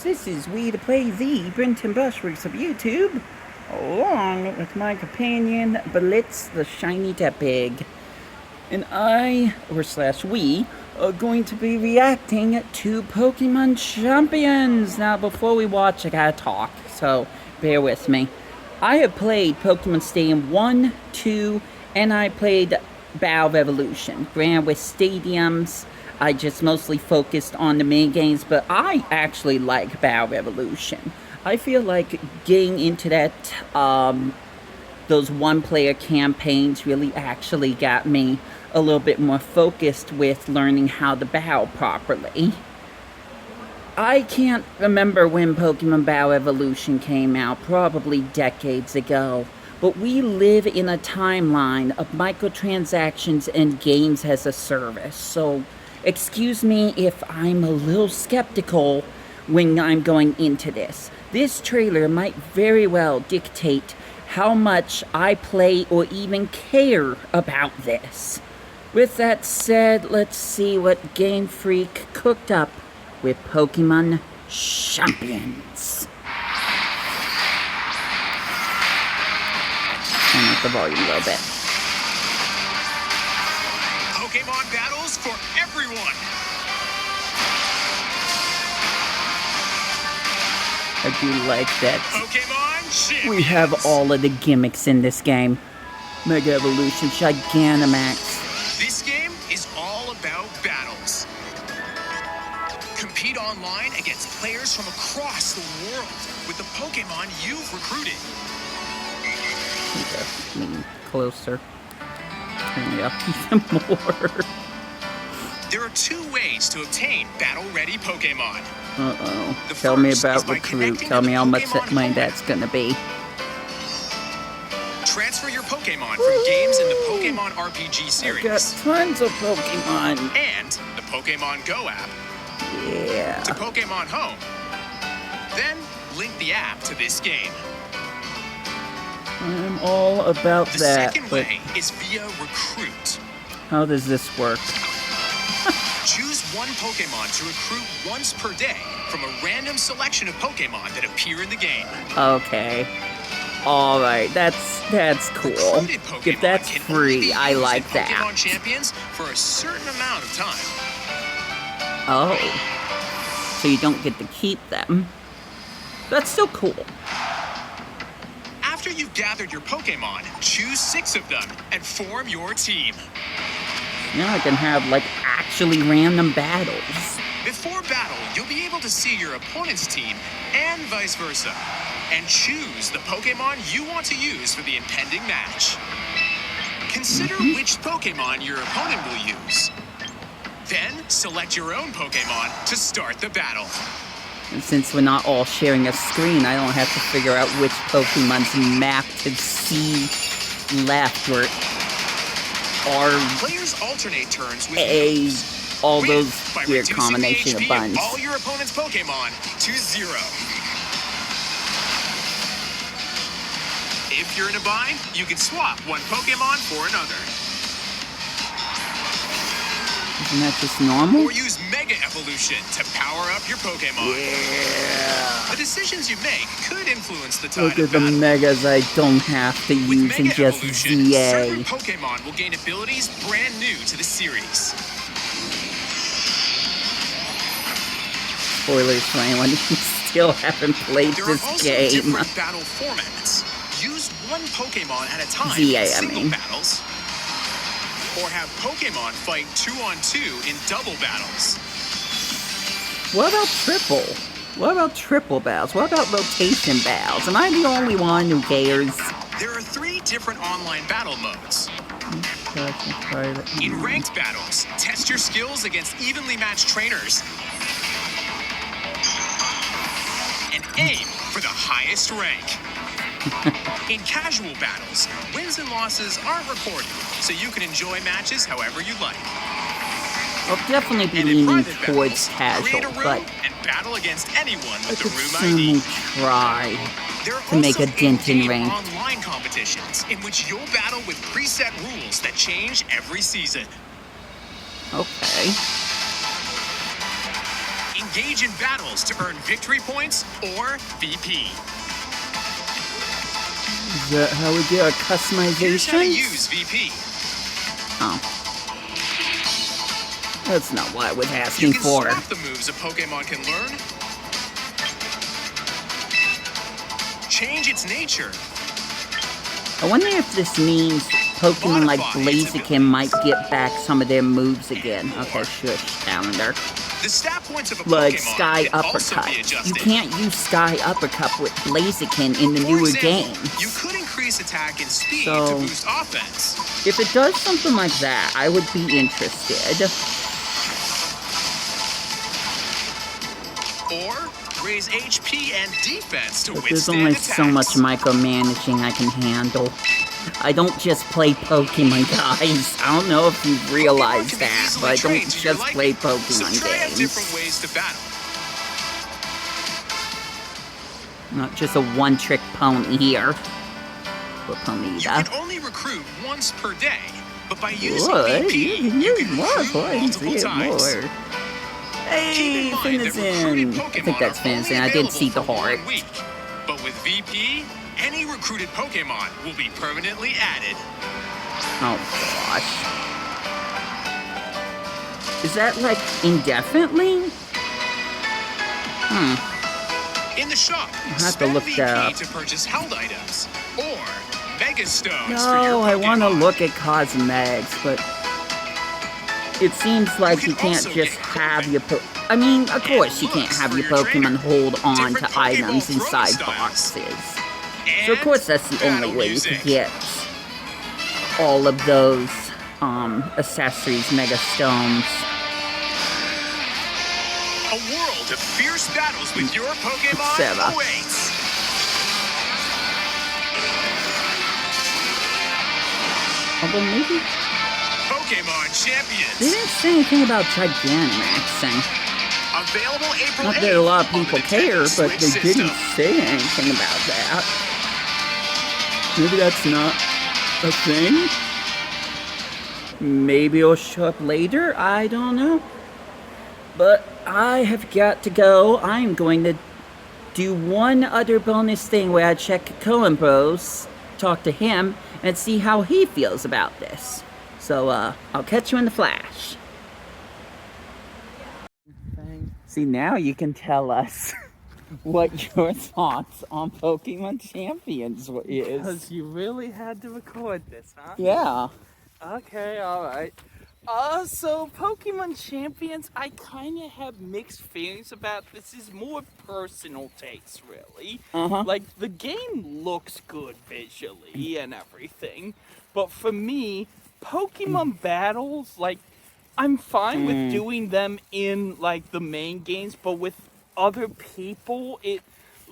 This is Wii2PLAY the Brenton Bushwicks of YouTube, along with my companion Blitz the Shiny Tepig. And we, are going to be reacting to Pokemon Champions. Now, before we watch, I gotta talk, so bear with me. I have played Pokemon Stadium 1, 2, and I played Battle Revolution. Granted, with stadiums, I just mostly focused on the mini games, but I actually like Battle Revolution. I feel like getting into that, those one-player campaigns really actually got me a little bit more focused with learning how to battle properly. I can't remember when Pokemon Battle Evolution came out, probably decades ago, but we live in a timeline of microtransactions and games as a service, so excuse me if I'm a little skeptical when I'm going into this. This trailer might very well dictate how much I play or even care about this. With that said, let's see what Game Freak cooked up with Pokemon Champions. Turn up the volume a little bit. Pokemon battles for everyone. I do like that. Pokemon Champions. We have all of the gimmicks in this game. Mega Evolution, Gigantamax. This game is all about battles. Compete online against players from across the world with the Pokemon you've recruited. Closer. Turn me up even more. There are two ways to obtain battle-ready Pokemon. Uh-oh. Tell me about Recruit. Tell me how much money that's gonna be. Transfer your Pokemon from games in the Pokemon RPG series. I've got tons of Pokemon. And the Pokemon Go app. Yeah. To Pokemon Home. Then link the app to this game. I'm all about the that. The second way is via Recruit. How does this work? Choose one Pokemon to recruit once per day from a random selection of Pokemon that appear in the game. Okay. Alright, that's cool. If that's free, I like that. Pokemon Champions for a certain amount of time. Oh. So you don't get to keep them. That's still cool. After you've gathered your Pokemon, choose 6 of them and form your team. Now I can have, like, actually random battles. Before battle, you'll be able to see your opponent's team and vice versa, and choose the Pokemon you want to use for the impending match. Consider which Pokemon your opponent will use. Then, select your own Pokemon to start the battle. And since we're not all sharing a screen, I don't have to figure out which Pokemon's map to see left or players alternate turns with A, all those by weird reducing combination the HP of buttons. All your opponent's Pokemon to 0. If you're in a bind, you can swap one Pokemon for another. Isn't that just normal? Or use Mega Evolution to power up your Pokemon. Yeah. The decisions you make could influence the tide Look at of the battle. Megas I don't have to With use in Mega just Evolution, ZA. certain Pokemon will gain abilities brand new to the series. Spoilers for anyone who still haven't played There this are also game. different battle formats. Use one Pokemon at a time ZA, in single I mean. battles. Or have Pokemon fight 2-on-2 in double battles. What about triple? What about triple battles? What about rotation battles? Am I the only one who cares? There are 3 different online battle modes. In ranked battles, test your skills against evenly matched trainers. And aim for the highest rank. In casual battles, wins and losses aren't recorded, so you can enjoy matches however you like. I'll definitely be And in leaning private towards battles, create casual, a room but and battle against anyone I with could the room certainly ID. try There are to make also a dent in in-game rank. online competitions in which you'll battle with preset rules that change every season. Okay. In Engage in battles to earn victory points or VP. Is that how we do our Here's how to customization? use VP. Oh. That's not what I was You asking can for. swap the moves a Pokemon can learn. Change its nature. I wonder if this means Pokemon like Blaziken might get back some of their moves again. Okay, shush, calendar. The stat points of a Like Pokemon Sky can also Uppercut. be adjusted. You can't use Sky Uppercut with Blaziken in the For newer example, games. you could increase attack and speed So- to boost offense. If it does something like that, I would be interested. Or raise HP and defense to But there's withstand only attacks. so much micromanaging I can handle. I don't just play Pokemon, guys. I don't know if you've realized Pokemon can be that, easily but I don't trained to your just play liking. So Pokemon try out games. different ways to battle. Not just a one-trick pony here. Or You Ponyta. can only recruit once per day, but by using What? VP, You can you use can more recruit points, multiple get times. more. Hey, Keep in mind that recruited Finizen! I Pokemon think that's are only Finizen. I didn't see the available for heart. 1 week. But with VP, any recruited Pokemon will be permanently added. Oh, gosh. Is that, like, indefinitely? In the shop, have to spend look VP that up. to purchase held items or Mega Stones for your No, I want to Pokemon. look at cosmetics, but it seems like You you can can't also just get have your I mean, of course you can't looks have for your your Pokemon trainer. hold on Different to Pokeball items throwing inside styles. boxes. And So of course that's the only battle way you music. could get all of those accessories, Mega Stones. A world of fierce battles with your Pokemon Sarah. awaits. Although maybe Pokemon they Champions. didn't say anything about Gigantamaxing. Available April Not 8th that a lot of on the people Nintendo care, but Switch they system. didn't say anything about that. Maybe that's not a thing? Maybe it'll show up later? I don't know. But I have got to go. I'm going to do one other bonus thing where I check Cohen Bros, talk to him, and see how he feels about this. So, I'll catch you in the flash. See, now you can tell us what your thoughts on Pokemon Champions is. Because you really had to record this, huh? Yeah. Okay, alright. So Pokemon Champions, I kind of have mixed feelings about this. Is more personal taste, really. Like, the game looks good visually and everything, but for me, Pokemon battles, like, I'm fine with doing them in, like, the main games, but with other people, it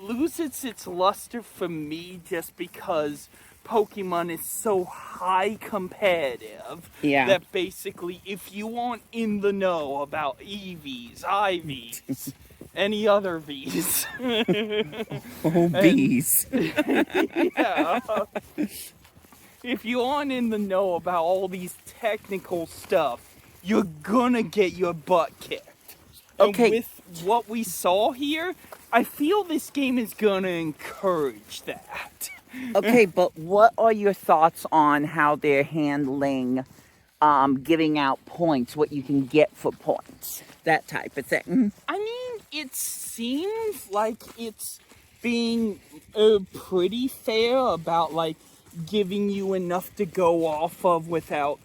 loses its luster for me just because Pokemon is so high competitive Yeah. that basically if you aren't in the know about EVs, IVs, any other Vs, Oh, bees. yeah, if you aren't in the know about all these technical stuff, you're gonna get your butt kicked. Okay. And with what we saw here, I feel this game is gonna encourage that. Okay, but what are your thoughts on how they're handling giving out points, what you can get for points, that type of thing? I mean, it seems like it's being pretty fair about, like, giving you enough to go off of without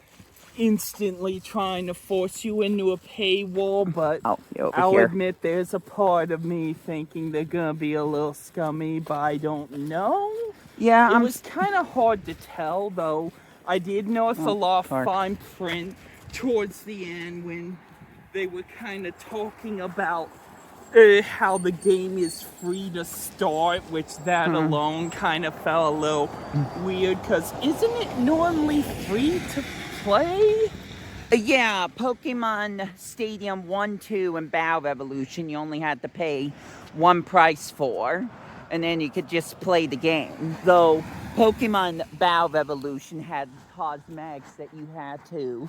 instantly trying to force you into a paywall, but Oh, you're over I'll here. admit there's a part of me thinking they're gonna be a little scummy, but I don't know. Yeah, It was kind of hard to tell, though. I did notice a lot of sorry. fine print towards the end when they were kind of talking about how the game is free to start, which that alone kind of felt a little weird, because isn't it normally free to play? Yeah, Pokemon Stadium 1, 2, and Bow Revolution, you only had to pay one price for, and then you could just play the game. Though Pokemon Bow Revolution had cosmetics that you had to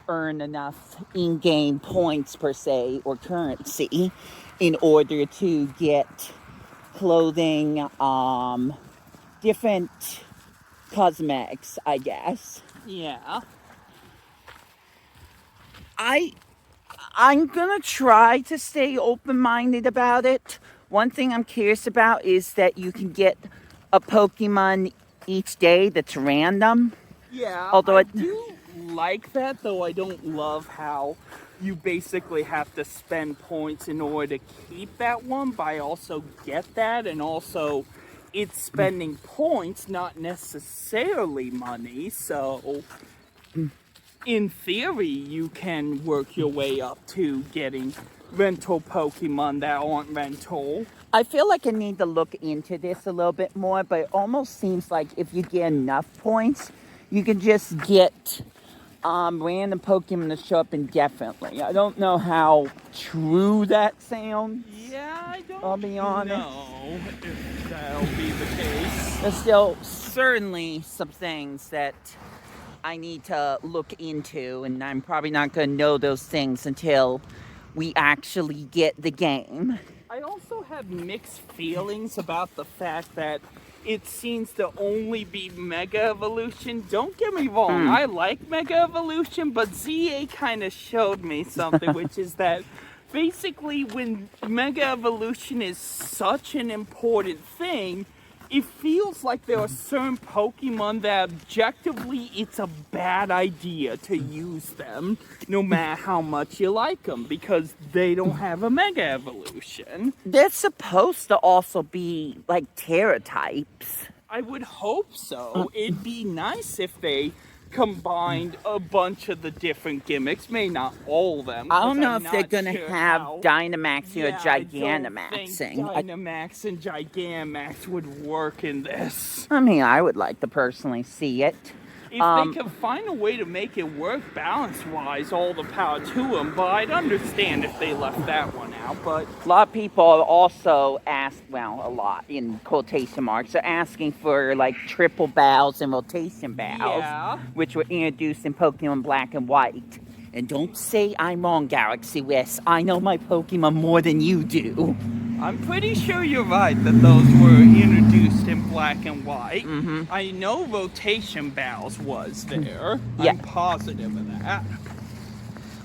earn enough in-game points per se, or currency, in order to get clothing, different cosmetics, I guess. Yeah. I'm gonna try to stay open-minded about it. One thing I'm curious about is that you can get a Pokemon each day that's random. Yeah, Although I do like that, though I don't love how you basically have to spend points in order to keep that one, but I also get that, and also it's spending points, not necessarily money, so in theory you can work your way up to getting rental Pokemon that aren't rental. I feel like I need to look into this a little bit more, but it almost seems like if you get enough points, you can just get random Pokemon to show up indefinitely. I don't know how true that sounds. Yeah, I don't I'll be honest. know if that'll be the case. There's still certainly some things that I need to look into, and I'm probably not going to know those things until we actually get the game. I also have mixed feelings about the fact that it seems to only be Mega Evolution. Don't get me wrong, I like Mega Evolution, but ZA kind of showed me something, which is that basically when Mega Evolution is such an important thing, it feels like there are certain Pokemon that objectively it's a bad idea to use them, no matter how much you like them, because they don't have a Mega Evolution. They're supposed to also be like Terra types. I would hope so. It'd be nice if they combined a bunch of the different gimmicks, maybe not all of them. I don't know I'm if they're not gonna sure have how. Dynamaxing or Yeah, I don't think Gigantamaxing. Dynamax and Gigantamax would work in this. I mean, I would like to personally see it. If they could find a way to make it work balance-wise, all the power to them, but I'd understand if they left that one out, but... A lot of people also ask, well, a lot, in quotation marks, are asking for, like, triple bows and rotation bows, Yeah. which were introduced in Pokemon Black and White. And don't say I'm wrong, Galaxy West. I know my Pokemon more than you do. I'm pretty sure you're right that those were introduced in Black and White. I know Rotation Bows was there. Yeah. I'm positive of that.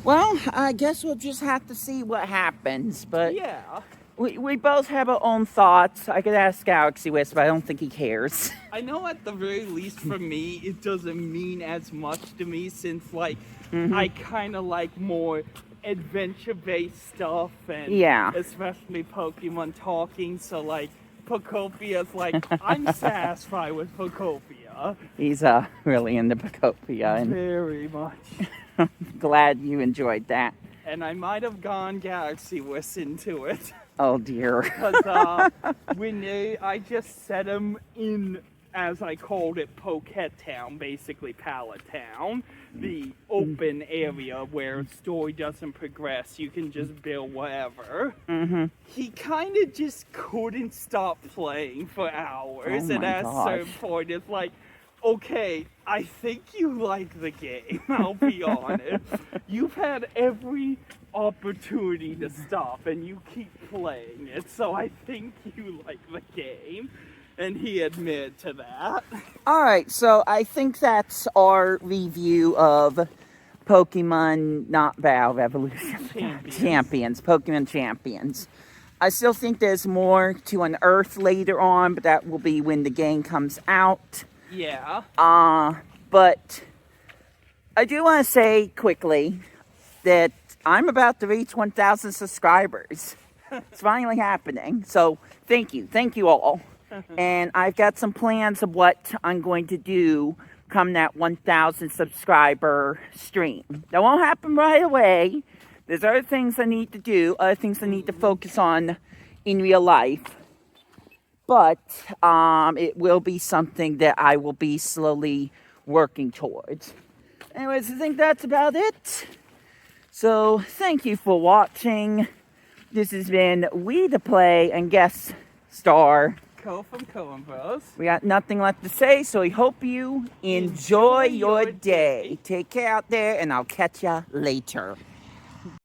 Well, I guess we'll just have to see what happens, but Yeah. we both have our own thoughts. I could ask Galaxy West, but I don't think he cares. I know at the very least for me, it doesn't mean as much to me since, like, I kind of like more adventure-based stuff, and Yeah. especially Pokemon talking, so, like, Pocopia's like, I'm satisfied with Pocopia. He's really into Pocopia, and Very much. glad you enjoyed that. And I might have gone Galaxy West into it. Oh dear. Because I just set him in, as I called it, Pocket Town, basically Pallet Town, the open area where story doesn't progress, you can just build whatever. He kind of just couldn't stop playing for hours, Oh and my at a certain gosh. point it's like, okay, I think you like the game, I'll be honest. You've had every opportunity to stop and you keep playing it, so I think you like the game. And he admitted to that. Alright, so I think that's our review of Pokemon, not Valve Evolution Champions, Pokemon Champions. I still think there's more to unearth later on, but that will be when the game comes out. Yeah. But I do want to say quickly that I'm about to reach 1,000 subscribers. It's finally happening. So thank you all. And I've got some plans of what I'm going to do come that 1,000 subscriber stream. That won't happen right away. There's other things I need to do, other things I need to focus on in real life. But it will be something that I will be slowly working towards. Anyways, I think that's about it. So, thank you for watching. This has been Wii2Play and guest star Cole from Coen Bros. We got nothing left to say, so we hope you enjoy your day. Take care out there, and I'll catch ya later.